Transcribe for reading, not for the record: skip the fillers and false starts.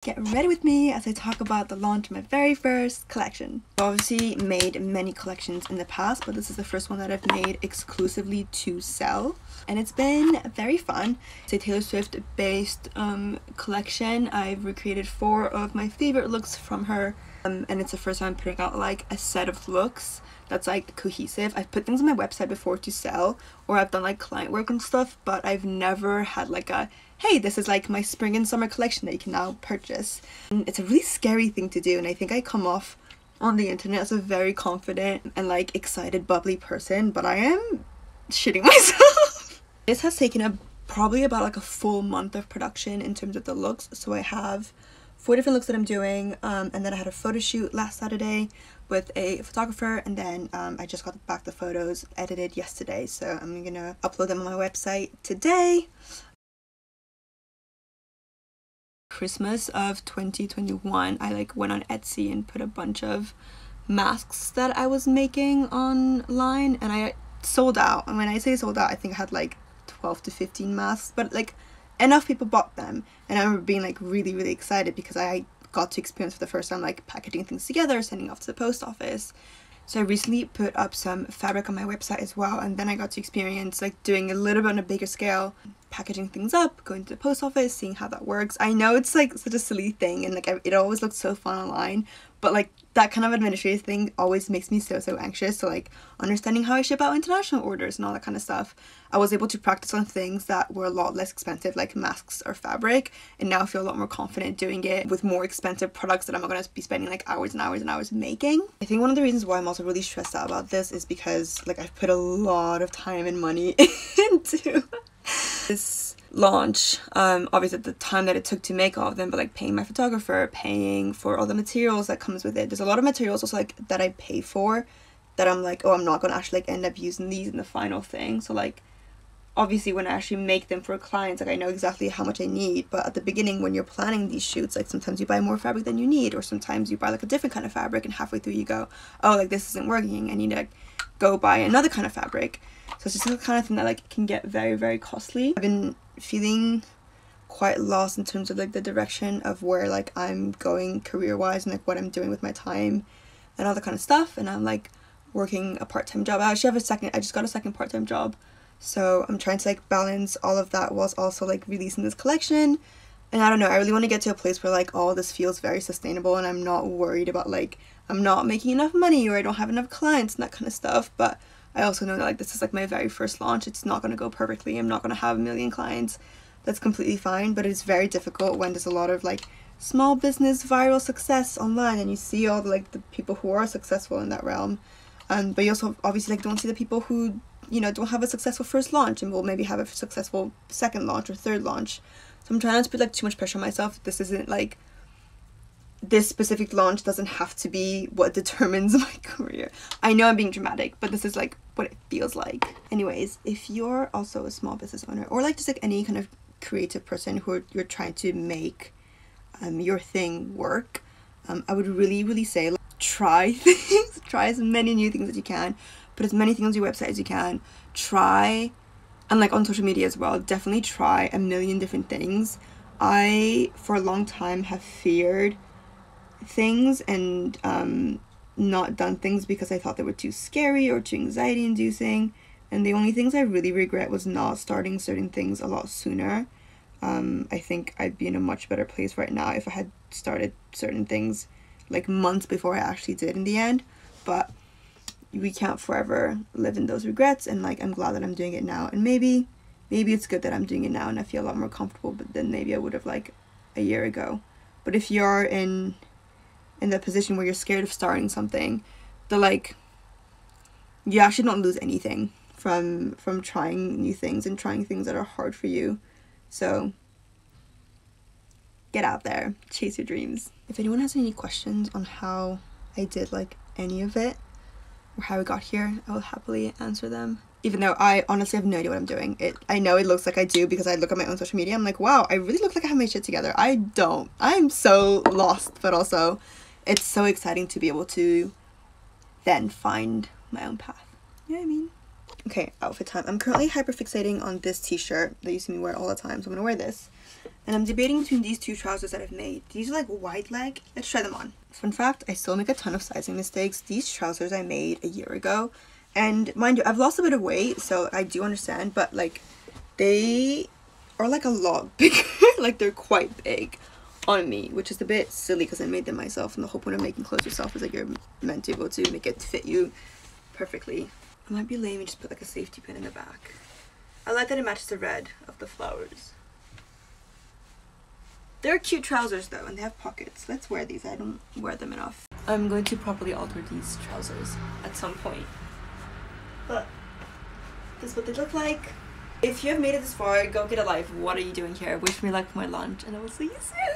Get ready with me as I talk about the launch of my very first collection. I've obviously made many collections in the past, but this is the first one that I've made exclusively to sell, and it's been very fun. It's a Taylor Swift based collection. I've recreated 4 of my favorite looks from her, and it's the first time I'm putting out like a set of looks that's like cohesive. I've put things on my website before to sell, or I've done like client work and stuff, but I've never had like a hey, this is like my spring and summer collection that you can now purchase. And it's a really scary thing to do, and I think I come off on the internet as a very confident and like excited bubbly person, but I am shitting myself. This has taken probably about like a full month of production in terms of the looks. So I have 4 different looks that I'm doing, and then I had a photo shoot last Saturday with a photographer, and then I just got back the photos edited yesterday, so I'm gonna upload them on my website today. Christmas of 2021, I like went on Etsy and put a bunch of masks that I was making online, and I sold out. And when I say sold out, I think I had like 12 to 15 masks, but like enough people bought them, and I remember being like really excited because I got to experience for the first time like packaging things together, sending off to the post office. So I recently put up some fabric on my website as well, and then I got to experience like doing a little bit on a bigger scale, packaging things up, going to the post office, seeing how that works. I know it's like such a silly thing, and like it always looks so fun online, but like that kind of administrative thing always makes me so anxious. So like understanding how I ship out international orders and all that kind of stuff, I was able to practice on things that were a lot less expensive, like masks or fabric, and now I feel a lot more confident doing it with more expensive products that I'm not going to be spending like hours and hours and hours making. I think one of the reasons why I'm also really stressed out about this is because like I've put a lot of time and money into this launch. Obviously the time that it took to make all of them, but like paying my photographer, paying for all the materials that comes with it. There's a lot of materials also like that I pay for that I'm like, oh, I'm not gonna actually like end up using these in the final thing. So like obviously when I actually make them for clients, like I know exactly how much I need, but at the beginning when you're planning these shoots, like sometimes you buy more fabric than you need, or sometimes you buy like a different kind of fabric, and halfway through you go, oh, like this isn't working, and you need to go buy another kind of fabric. So it's just the kind of thing that like can get very costly. I've been feeling quite lost in terms of like the direction of where like I'm going career-wise, and like what I'm doing with my time and all that kind of stuff. And I'm like working a part-time job. I just got a second part-time job, so I'm trying to like balance all of that whilst also like releasing this collection. And I don't know, I really want to get to a place where like all this feels very sustainable, and I'm not worried about like I'm not making enough money or I don't have enough clients and that kind of stuff. But I also know that like this is like my very first launch. It's not going to go perfectly. I'm not going to have a million clients. That's completely fine, but it's very difficult when there's a lot of like small business viral success online, and you see all the like the people who are successful in that realm, but you also obviously like don't see the people who, you know, don't have a successful first launch and will maybe have a successful second launch or third launch. So I'm trying not to put like too much pressure on myself. This isn't like, this specific launch doesn't have to be what determines my career. I know I'm being dramatic, but this is like what it feels like. Anyways, if you're also a small business owner, or like just like any kind of creative person who you're trying to make your thing work, I would really say like, try things. Try as many new things as you can, put as many things on your website as you can, try, and like on social media as well, definitely try a million different things. I for a long time have feared things and not done things because I thought they were too scary or too anxiety inducing, and the only things I really regret was not starting certain things a lot sooner. I think I'd be in a much better place right now if I had started certain things like months before I actually did in the end, but we can't forever live in those regrets, and like I'm glad that I'm doing it now. And maybe it's good that I'm doing it now and I feel a lot more comfortable than maybe I would have like a year ago. But if you're in the position where you're scared of starting something, like you actually don't lose anything from trying new things and trying things that are hard for you. So get out there, chase your dreams. If anyone has any questions on how I did like any of it or how I got here, I will happily answer them. Even though I honestly have no idea what I'm doing. I know it looks like I do because I look at my own social media, I'm like, wow, I really look like I have my shit together. I don't. I'm so lost, but also it's so exciting to be able to then find my own path. You know what I mean? Okay, outfit time. I'm currently hyperfixating on this t-shirt that you see me wear all the time, so I'm gonna wear this. And I'm debating between these two trousers that I've made. These are like wide leg. Let's try them on. Fun fact, I still make a ton of sizing mistakes. These trousers I made a year ago. And mind you, I've lost a bit of weight, so I do understand, but like they are like a lot bigger. Like they're quite big on me, which is a bit silly because I made them myself, and the whole point of making clothes yourself is like you're meant to be able to make it fit you perfectly. It might be lame and just put like a safety pin in the back. I like that it matches the red of the flowers. They're cute trousers though, and they have pockets. Let's wear these. I don't wear them enough. I'm going to properly alter these trousers at some point. But this is what they look like. If you have made it this far, go get a life. What are you doing here? Wish me luck for my lunch, and I will see you soon.